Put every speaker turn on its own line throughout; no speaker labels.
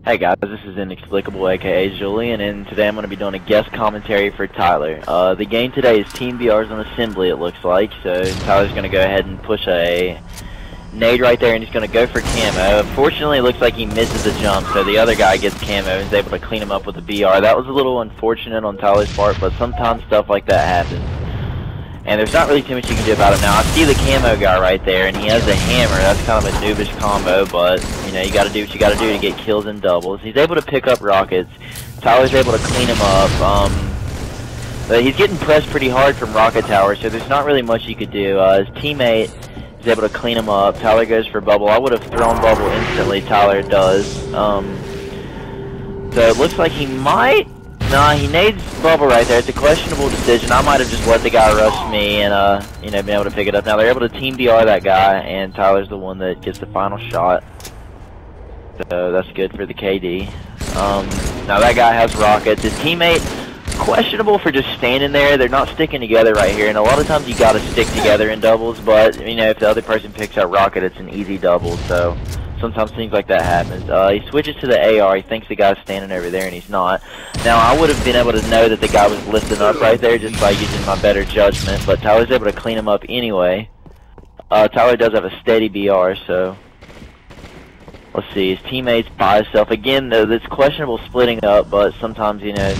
Hey guys, this is Inexplicabie, aka Julian, and today I'm going to be doing a guest commentary for Tyler. The game today is Team BR's on Assembly, it looks like, so Tyler's going to go ahead and push a nade right there, and he's going to go for camo. Unfortunately, it looks like he misses the jump, so the other guy gets camo and is able to clean him up with a BR. That was a little unfortunate on Tyler's part, but sometimes stuff like that happens. And there's not really too much you can do about it now. I see the camo guy right there, and he has a hammer. That's kind of a noobish combo, but, you know, you gotta do what you gotta do to get kills in doubles. He's able to pick up rockets. Tyler's able to clean him up. But he's getting pressed pretty hard from rocket tower, so there's not really much you could do. His teammate is able to clean him up. Tyler goes for bubble. I would have thrown bubble instantly. Tyler does. So it looks like he might... Nah, he nades bubble right there. It's a questionable decision. I might have just let the guy rush me and, you know, been able to pick it up. Now they're able to team BR that guy, and Tyler's the one that gets the final shot. So that's good for the KD. Now that guy has rockets. His teammate, questionable for just standing there. They're not sticking together right here, and a lot of times you gotta stick together in doubles, but, you know, if the other person picks up rocket, it's an easy double, so... Sometimes things like that happens. He switches to the AR. He thinks the guy's standing over there, and he's not. Now, I would have been able to know that the guy was lifting up right there just by using my better judgment, but Tyler's able to clean him up anyway. Tyler does have a steady BR, so... Let's see, his teammates by himself. Again, though, it's questionable splitting up, but sometimes, you know,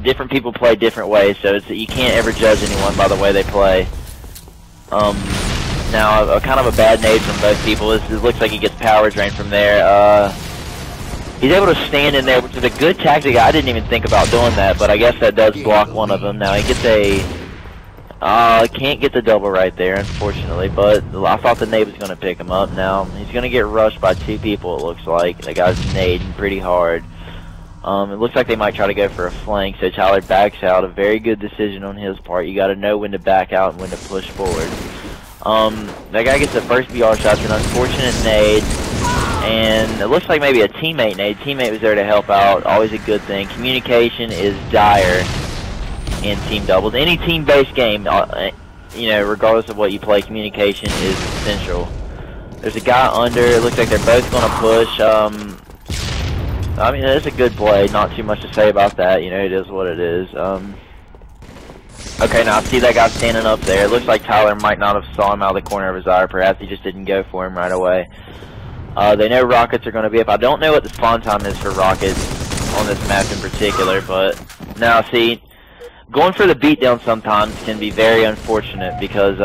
different people play different ways, so you can't ever judge anyone by the way they play. Now, kind of a bad nade from both people. It looks like he gets power drain from there. He's able to stand in there, which is a good tactic. I didn't even think about doing that, but I guess that does block one of them. Now, he gets a... can't get the double right there, unfortunately, but I thought the nade was going to pick him up. Now, he's going to get rushed by two people, it looks like. The guy's nading pretty hard. It looks like they might try to go for a flank, so Tyler backs out. A very good decision on his part. You got to know when to back out and when to push forward. That guy gets the first BR shot. It's an unfortunate nade, and it looks like maybe a teammate nade. Teammate was there to help out. Always a good thing. Communication is dire in team doubles. Any team-based game, you know, regardless of what you play, communication is essential. There's a guy under. It looks like they're both going to push. I mean, it's a good play. Not too much to say about that. You know, it is what it is. Okay, now I see that guy standing up there. It looks like Tyler might not have saw him out of the corner of his eye. Perhaps he just didn't go for him right away. They know rockets are going to be up. I don't know what the spawn time is for rockets on this map in particular, but now see, going for the beatdown sometimes can be very unfortunate because,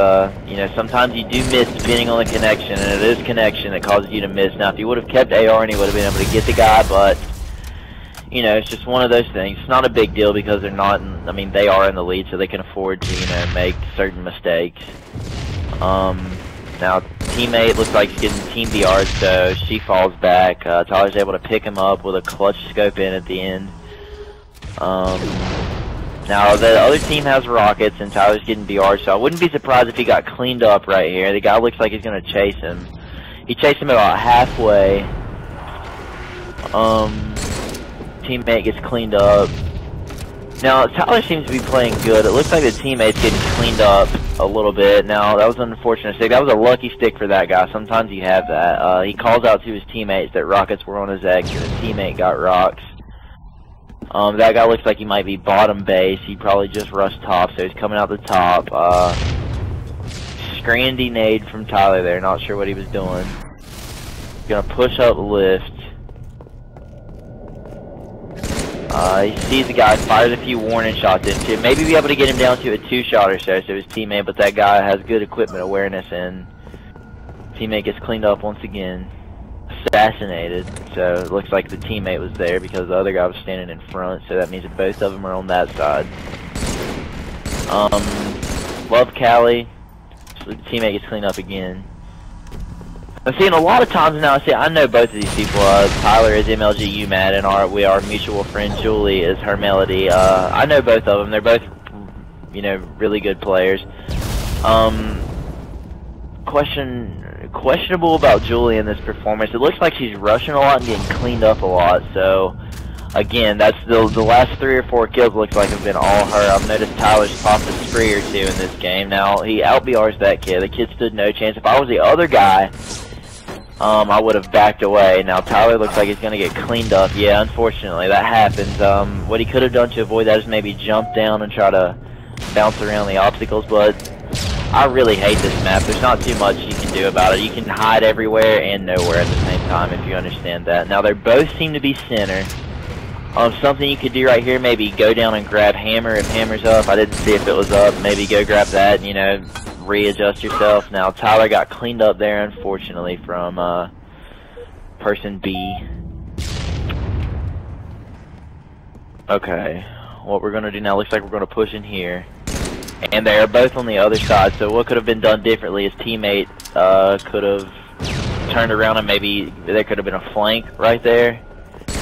you know, sometimes you do miss depending on the connection, and it is connection that causes you to miss. Now, if you would have kept AR and he would have been able to get the guy, but... You know, it's just one of those things. It's not a big deal because they're not, I mean, they are in the lead, so they can afford to, you know, make certain mistakes. Now, teammate looks like he's getting team BR, so she falls back. Tyler's able to pick him up with a clutch scope in at the end. Now, the other team has rockets, and Tyler's getting BR, so I wouldn't be surprised if he got cleaned up right here. The guy looks like he's going to chase him. He chased him about halfway. Teammate gets cleaned up. Now, Tyler seems to be playing good. It looks like the teammate's getting cleaned up a little bit. Now, that was an unfortunate stick. That was a lucky stick for that guy. Sometimes you have that. He calls out to his teammates that rockets were on his X, and his teammate got rocks. That guy looks like he might be bottom base. He probably just rushed top, so he's coming out the top. Scrandy nade from Tyler there. Not sure what he was doing. Gonna push up lift. He sees the guy, fires a few warning shots into it. Maybe be able to get him down to a 2-shot or so, his teammate, but that guy has good equipment awareness, and teammate gets cleaned up once again. Assassinated, so it looks like the teammate was there because the other guy was standing in front, so that means that both of them are on that side. Love Callie, so the teammate gets cleaned up again. I'm seeing a lot of times now, I know both of these people. Tyler is MLG UMAD, and our mutual friend Julie is her Melody. I know both of them. They're both, you know, really good players. Questionable about Julie in this performance. It looks like she's rushing a lot and getting cleaned up a lot. So, again, that's the last 3 or 4 kills looks like have been all her. I've noticed Tyler's popped a spree or 2 in this game. Now, he out BRs that kid. The kid stood no chance. If I was the other guy, I would have backed away. Now Tyler looks like he's going to get cleaned up. Yeah, unfortunately, that happens. What he could have done to avoid that is maybe jump down and try to bounce around the obstacles, but I really hate this map. There's not too much you can do about it. You can hide everywhere and nowhere at the same time, if you understand that. Now, they both seem to be center. Something you could do right here, maybe go down and grab Hammer if Hammer's up. I didn't see if it was up. Maybe go grab that and, you know, readjust yourself. Now, Tyler got cleaned up there, unfortunately, from person B. Okay, what we're going to do now, looks like we're going to push in here. And they are both on the other side, so what could have been done differently, his teammate could have turned around and maybe there could have been a flank right there.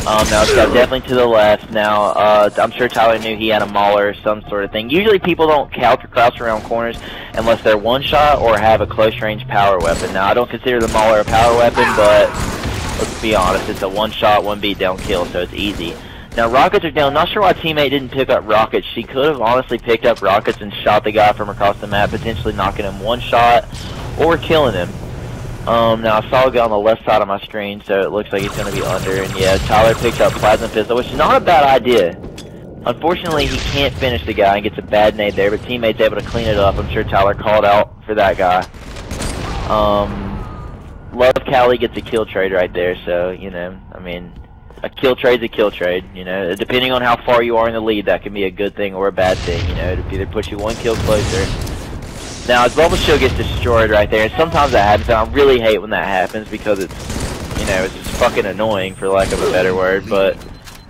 Now it's got definitely to the left. Now, I'm sure Tyler knew he had a mauler or some sort of thing. Usually people don't crouch around corners unless they're one-shot or have a close-range power weapon. Now, I don't consider the mauler a power weapon, but let's be honest, it's a one-shot, one-beat-down kill, so it's easy. Now, rockets are down. Not sure why teammate didn't pick up rockets. She could have honestly picked up rockets and shot the guy from across the map, potentially knocking him one shot or killing him. Now, I saw a guy on the left side of my screen, so it looks like he's going to be under. And yeah, Tyler picked up plasma pistol, which is not a bad idea. Unfortunately, he can't finish the guy and gets a bad nade there, but teammate's able to clean it up. I'm sure Tyler called out for that guy. Love Callie gets a kill trade right there, so, you know, I mean, a kill trade's a kill trade, you know. Depending on how far you are in the lead, that can be a good thing or a bad thing, you know. To either push you one kill closer. Now, his bubble shield gets destroyed right there, and sometimes that happens, and I really hate when that happens because it's, you know, it's just fucking annoying, for lack of a better word, but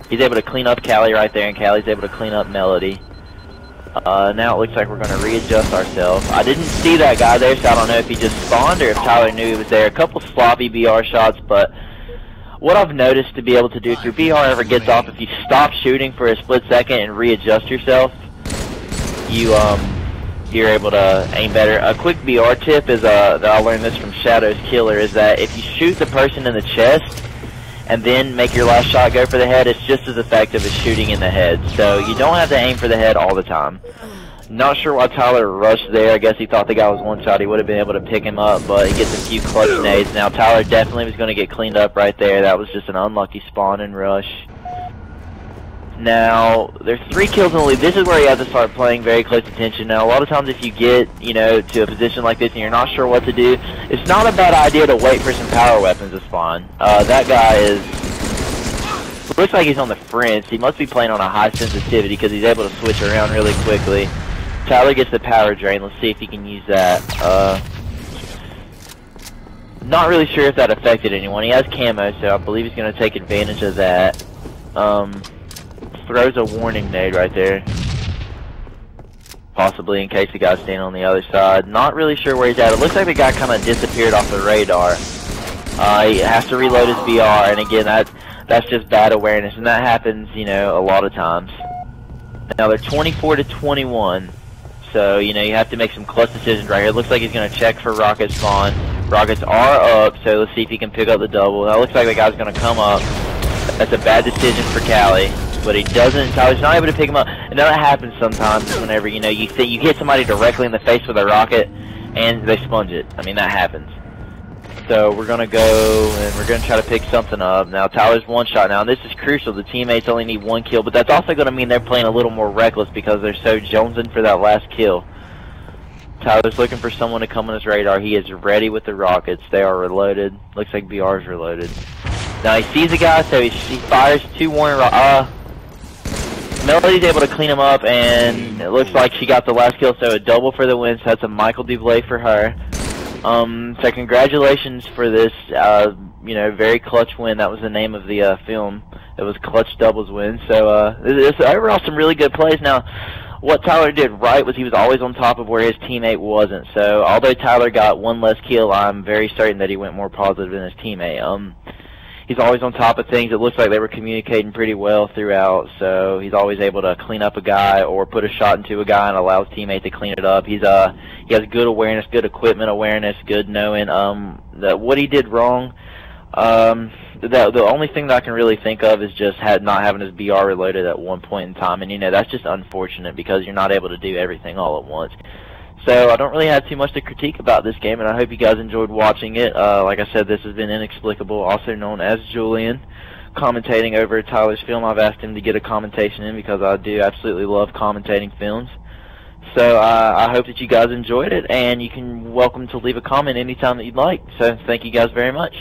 he's able to clean up Callie right there, and Callie's able to clean up Melody. Now it looks like we're going to readjust ourselves. I didn't see that guy there, so I don't know if he just spawned or if Tyler knew he was there. A couple sloppy BR shots, but what I've noticed to be able to do if your BR ever gets off, if you stop shooting for a split second and readjust yourself, you're able to aim better. A quick BR tip is that I learned this from Shadow's Killer, is that if you shoot the person in the chest and then make your last shot go for the head, it's just as effective as shooting in the head. So you don't have to aim for the head all the time. Not sure why Tyler rushed there. I guess he thought the guy was one shot. He would have been able to pick him up, but he gets a few clutch nades. Now Tyler definitely was going to get cleaned up right there. That was just an unlucky spawn and rush. Now, there's 3 kills in the lead. This is where you have to start paying very close attention. Now, a lot of times if you get, you know, to a position like this and you're not sure what to do, it's not a bad idea to wait for some power weapons to spawn. That guy looks like he's on the fringe. He must be playing on a high sensitivity because he's able to switch around really quickly. Tyler gets the power drain. Let's see if he can use that. Not really sure if that affected anyone. He has camo, so I believe he's going to take advantage of that. Throws a warning nade right there. Possibly in case the guy's standing on the other side. Not really sure where he's at. It looks like the guy kind of disappeared off the radar. He has to reload his BR, and again, that's just bad awareness, and that happens, you know, a lot of times. Now they're 24-21, so, you know, you have to make some clutch decisions right here. It looks like he's going to check for rocket spawn. Rockets are up, so let's see if he can pick up the double. Now it looks like the guy's going to come up. That's a bad decision for Callie. But he doesn't. Tyler's not able to pick him up, and that happens sometimes. Whenever you know you hit somebody directly in the face with a rocket, and they sponge it. I mean, that happens. So we're gonna go and we're gonna try to pick something up. Now Tyler's one shot. Now this is crucial. The teammates only need 1 kill, but that's also gonna mean they're playing a little more reckless because they're so jonesing for that last kill. Tyler's looking for someone to come on his radar. He is ready with the rockets. They are reloaded. Looks like BR's reloaded. Now he sees a guy, so he fires 2 warning rockets. Melody's able to clean him up, and it looks like she got the last kill, so a double for the win. So that's a Michael Dublé for her. So congratulations for this, you know, very clutch win. That was the name of the film. It was Clutch Doubles Win. So this overall some really good plays. Now, what Tyler did right was he was always on top of where his teammate wasn't. So although Tyler got 1 less kill, I'm very certain that he went more positive than his teammate. He's always on top of things. It looks like they were communicating pretty well throughout, so he's always able to clean up a guy or put a shot into a guy and allow his teammate to clean it up. He has good awareness, good equipment awareness, good knowing that what he did wrong. The only thing that I can really think of is just not having his BR reloaded at one point in time, and you know that's just unfortunate because you're not able to do everything all at once. So I don't really have too much to critique about this game, and I hope you guys enjoyed watching it. Like I said, this has been Inexplicable, also known as Julian, commentating over Tyler's film. I've asked him to get a commentation in because I do absolutely love commentating films. So I hope that you guys enjoyed it, and you can welcome to leave a comment anytime that you'd like. So thank you guys very much.